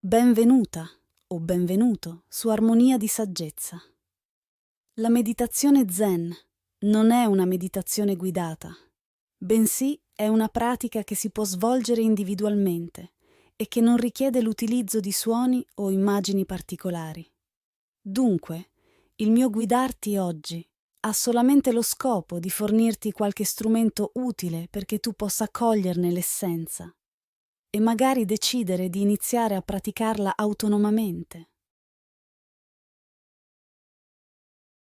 Benvenuta o benvenuto su Armonia di Saggezza. La meditazione Zen non è una meditazione guidata, bensì è una pratica che si può svolgere individualmente e che non richiede l'utilizzo di suoni o immagini particolari. Dunque, il mio guidarti oggi ha solamente lo scopo di fornirti qualche strumento utile perché tu possa coglierne l'essenza e magari decidere di iniziare a praticarla autonomamente.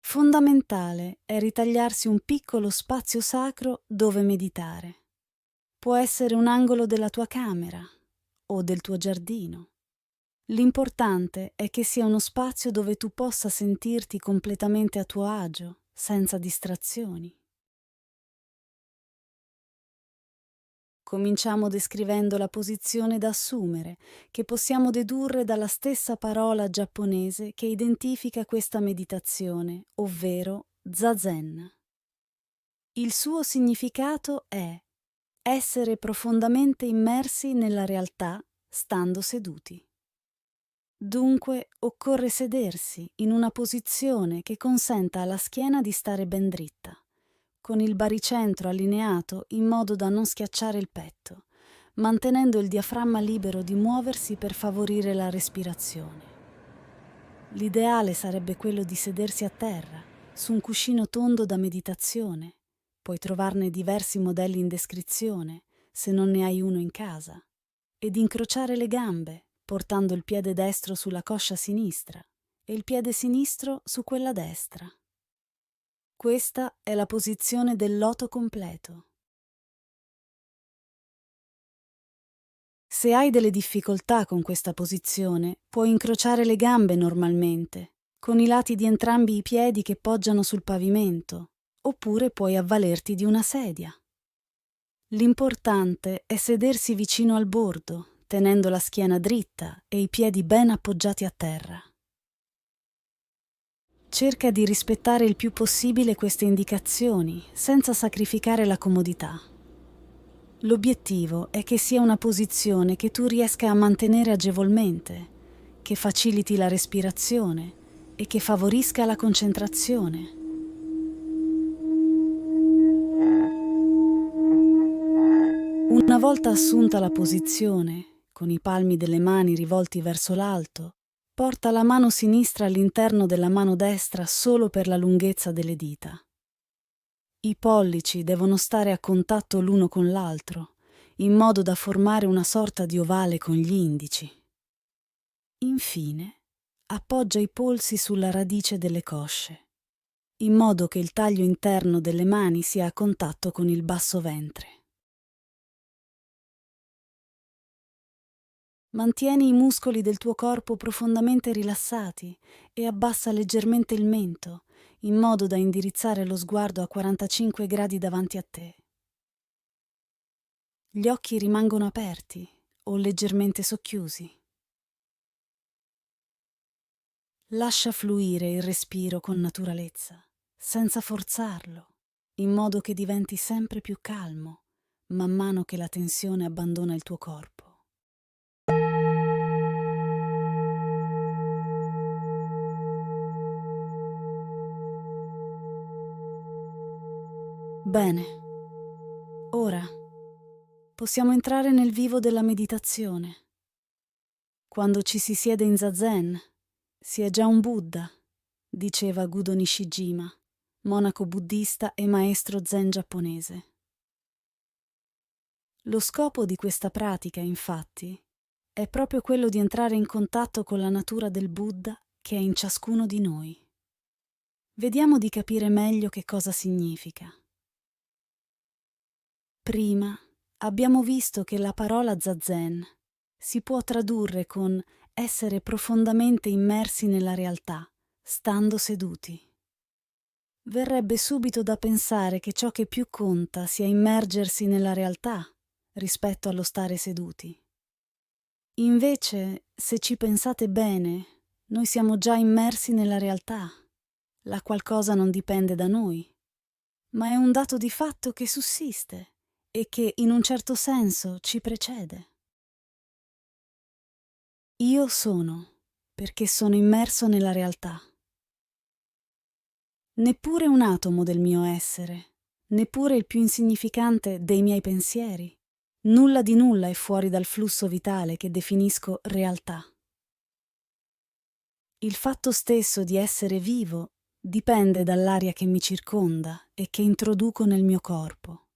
Fondamentale è ritagliarsi un piccolo spazio sacro dove meditare. Può essere un angolo della tua camera o del tuo giardino. L'importante è che sia uno spazio dove tu possa sentirti completamente a tuo agio, senza distrazioni. Cominciamo descrivendo la posizione da assumere, che possiamo dedurre dalla stessa parola giapponese che identifica questa meditazione, ovvero zazen. Il suo significato è essere profondamente immersi nella realtà stando seduti. Dunque occorre sedersi in una posizione che consenta alla schiena di stare ben dritta, con il baricentro allineato in modo da non schiacciare il petto, mantenendo il diaframma libero di muoversi per favorire la respirazione. L'ideale sarebbe quello di sedersi a terra, su un cuscino tondo da meditazione. Puoi trovarne diversi modelli in descrizione, se non ne hai uno in casa, ed incrociare le gambe, portando il piede destro sulla coscia sinistra e il piede sinistro su quella destra. Questa è la posizione del loto completo. Se hai delle difficoltà con questa posizione, puoi incrociare le gambe normalmente, con i lati di entrambi i piedi che poggiano sul pavimento, oppure puoi avvalerti di una sedia. L'importante è sedersi vicino al bordo, tenendo la schiena dritta e i piedi ben appoggiati a terra. Cerca di rispettare il più possibile queste indicazioni, senza sacrificare la comodità. L'obiettivo è che sia una posizione che tu riesca a mantenere agevolmente, che faciliti la respirazione e che favorisca la concentrazione. Una volta assunta la posizione, con i palmi delle mani rivolti verso l'alto, porta la mano sinistra all'interno della mano destra solo per la lunghezza delle dita. I pollici devono stare a contatto l'uno con l'altro, in modo da formare una sorta di ovale con gli indici. Infine, appoggia i polsi sulla radice delle cosce, in modo che il taglio interno delle mani sia a contatto con il basso ventre. Mantieni i muscoli del tuo corpo profondamente rilassati e abbassa leggermente il mento, in modo da indirizzare lo sguardo a 45 gradi davanti a te. Gli occhi rimangono aperti o leggermente socchiusi. Lascia fluire il respiro con naturalezza, senza forzarlo, in modo che diventi sempre più calmo, man mano che la tensione abbandona il tuo corpo. Bene, ora possiamo entrare nel vivo della meditazione. Quando ci si siede in zazen, si è già un Buddha, diceva Gudo Nishijima, monaco buddista e maestro zen giapponese. Lo scopo di questa pratica, infatti, è proprio quello di entrare in contatto con la natura del Buddha che è in ciascuno di noi. Vediamo di capire meglio che cosa significa. Prima abbiamo visto che la parola zazen si può tradurre con essere profondamente immersi nella realtà, stando seduti. Verrebbe subito da pensare che ciò che più conta sia immergersi nella realtà rispetto allo stare seduti. Invece, se ci pensate bene, noi siamo già immersi nella realtà. La qualcosa non dipende da noi, ma è un dato di fatto che sussiste e che in un certo senso ci precede. Io sono, perché sono immerso nella realtà. Neppure un atomo del mio essere, neppure il più insignificante dei miei pensieri. Nulla di nulla è fuori dal flusso vitale che definisco realtà. Il fatto stesso di essere vivo dipende dall'aria che mi circonda e che introduco nel mio corpo.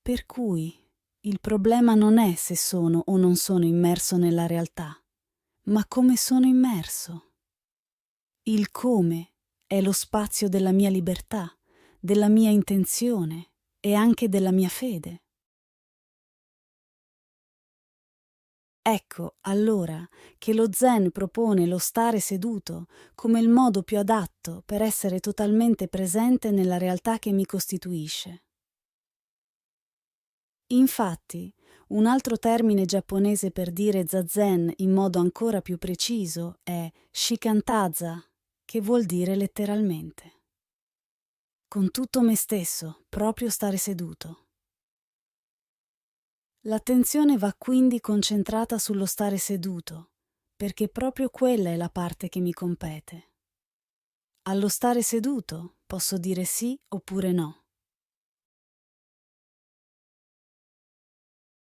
Per cui il problema non è se sono o non sono immerso nella realtà, ma come sono immerso. Il come è lo spazio della mia libertà, della mia intenzione e anche della mia fede. Ecco, allora, che lo Zen propone lo stare seduto come il modo più adatto per essere totalmente presente nella realtà che mi costituisce. Infatti, un altro termine giapponese per dire zazen in modo ancora più preciso è shikantaza, che vuol dire letteralmente con tutto me stesso, proprio stare seduto. L'attenzione va quindi concentrata sullo stare seduto, perché proprio quella è la parte che mi compete. Allo stare seduto posso dire sì oppure no.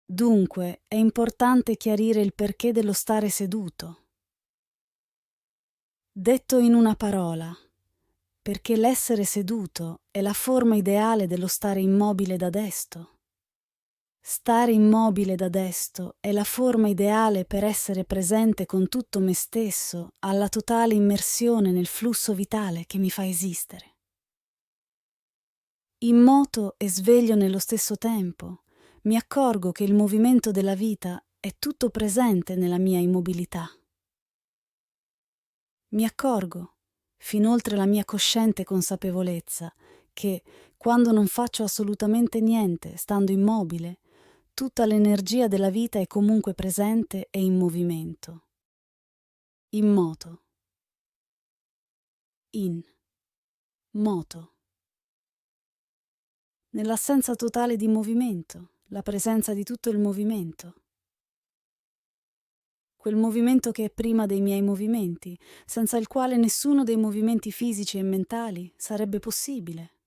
Dunque è importante chiarire il perché dello stare seduto. Detto in una parola, perché l'essere seduto è la forma ideale dello stare immobile da desto. Stare immobile da desto è la forma ideale per essere presente con tutto me stesso, alla totale immersione nel flusso vitale che mi fa esistere. Immoto e sveglio nello stesso tempo, mi accorgo che il movimento della vita è tutto presente nella mia immobilità. Mi accorgo, fin oltre la mia cosciente consapevolezza, che, quando non faccio assolutamente niente, stando immobile, tutta l'energia della vita è comunque presente e in movimento. In moto. In. Moto. Nell'assenza totale di movimento, la presenza di tutto il movimento. Quel movimento che è prima dei miei movimenti, senza il quale nessuno dei movimenti fisici e mentali sarebbe possibile.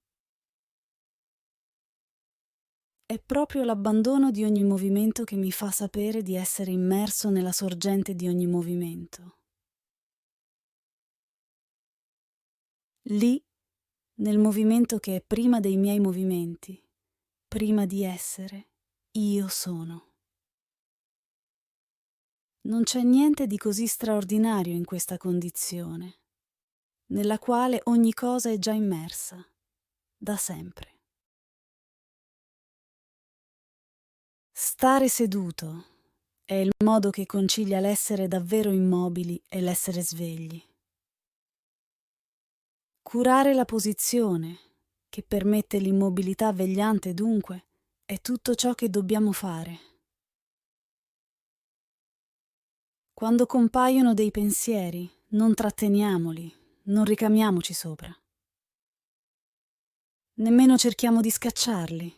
È proprio l'abbandono di ogni movimento che mi fa sapere di essere immerso nella sorgente di ogni movimento. Lì, nel movimento che è prima dei miei movimenti, prima di essere, io sono. Non c'è niente di così straordinario in questa condizione, nella quale ogni cosa è già immersa, da sempre. Stare seduto è il modo che concilia l'essere davvero immobili e l'essere svegli. Curare la posizione, che permette l'immobilità vegliante dunque, è tutto ciò che dobbiamo fare. Quando compaiono dei pensieri, non tratteniamoli, non ricamiamoci sopra. Nemmeno cerchiamo di scacciarli.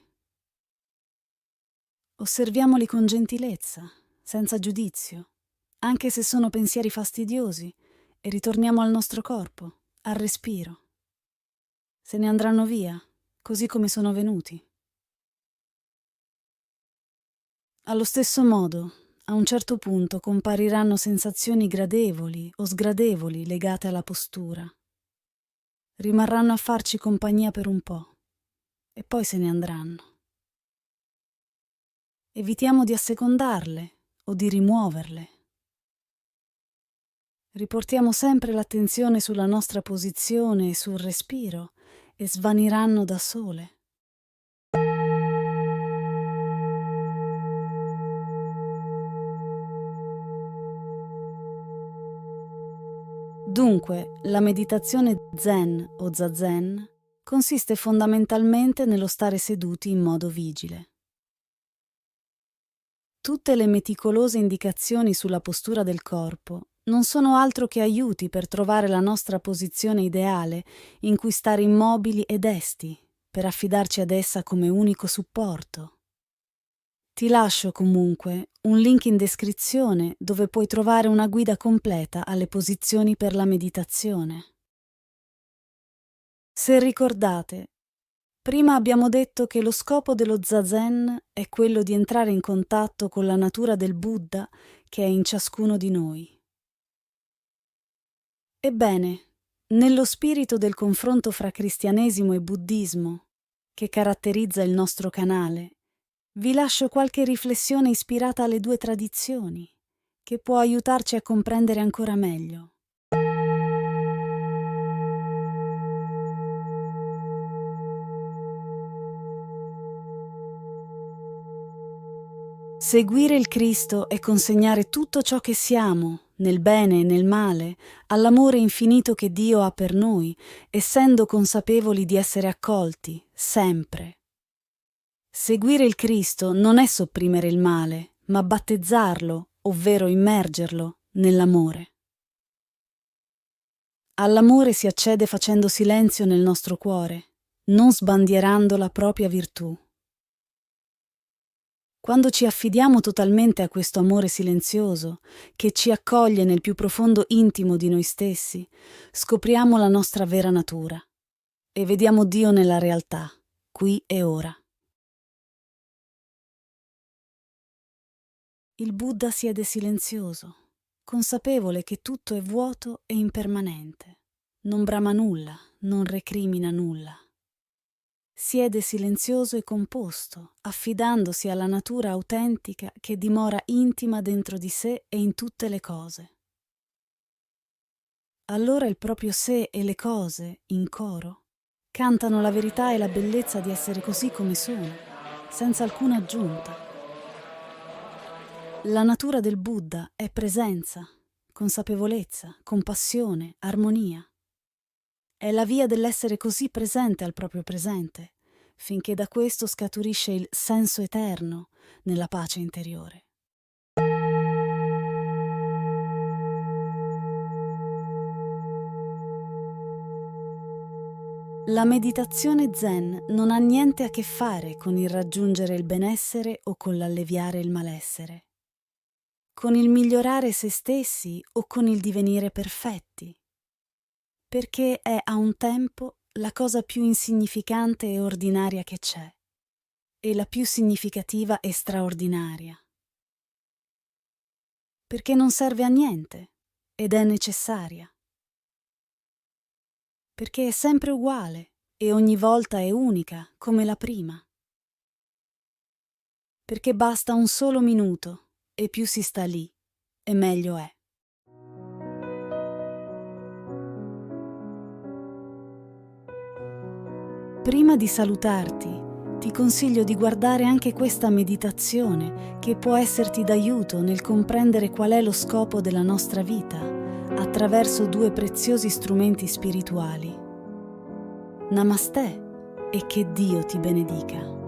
Osserviamoli con gentilezza, senza giudizio, anche se sono pensieri fastidiosi, e ritorniamo al nostro corpo, al respiro. Se ne andranno via, così come sono venuti. Allo stesso modo, a un certo punto compariranno sensazioni gradevoli o sgradevoli legate alla postura. Rimarranno a farci compagnia per un po' e poi se ne andranno. Evitiamo di assecondarle o di rimuoverle. Riportiamo sempre l'attenzione sulla nostra posizione e sul respiro e svaniranno da sole. Dunque, la meditazione Zen o Zazen consiste fondamentalmente nello stare seduti in modo vigile. Tutte le meticolose indicazioni sulla postura del corpo non sono altro che aiuti per trovare la nostra posizione ideale in cui stare immobili e desti, per affidarci ad essa come unico supporto. Ti lascio comunque un link in descrizione dove puoi trovare una guida completa alle posizioni per la meditazione. Se ricordate, prima abbiamo detto che lo scopo dello Zazen è quello di entrare in contatto con la natura del Buddha che è in ciascuno di noi. Ebbene, nello spirito del confronto fra cristianesimo e buddismo, che caratterizza il nostro canale, vi lascio qualche riflessione ispirata alle due tradizioni, che può aiutarci a comprendere ancora meglio. Seguire il Cristo è consegnare tutto ciò che siamo, nel bene e nel male, all'amore infinito che Dio ha per noi, essendo consapevoli di essere accolti, sempre. Seguire il Cristo non è sopprimere il male, ma battezzarlo, ovvero immergerlo, nell'amore. All'amore si accede facendo silenzio nel nostro cuore, non sbandierando la propria virtù. Quando ci affidiamo totalmente a questo amore silenzioso, che ci accoglie nel più profondo intimo di noi stessi, scopriamo la nostra vera natura e vediamo Dio nella realtà, qui e ora. Il Buddha siede silenzioso, consapevole che tutto è vuoto e impermanente. Non brama nulla, non recrimina nulla. Siede silenzioso e composto, affidandosi alla natura autentica che dimora intima dentro di sé e in tutte le cose. Allora il proprio sé e le cose, in coro, cantano la verità e la bellezza di essere così come sono, senza alcuna aggiunta. La natura del Buddha è presenza, consapevolezza, compassione, armonia. È la via dell'essere così presente al proprio presente, finché da questo scaturisce il senso eterno nella pace interiore. La meditazione zen non ha niente a che fare con il raggiungere il benessere o con l'alleviare il malessere, con il migliorare se stessi o con il divenire perfetti, perché è a un tempo la cosa più insignificante e ordinaria che c'è, e la più significativa e straordinaria. Perché non serve a niente ed è necessaria. Perché è sempre uguale e ogni volta è unica come la prima. Perché basta un solo minuto e più si sta lì e meglio è. Prima di salutarti, ti consiglio di guardare anche questa meditazione che può esserti d'aiuto nel comprendere qual è lo scopo della nostra vita attraverso due preziosi strumenti spirituali. Namaste e che Dio ti benedica.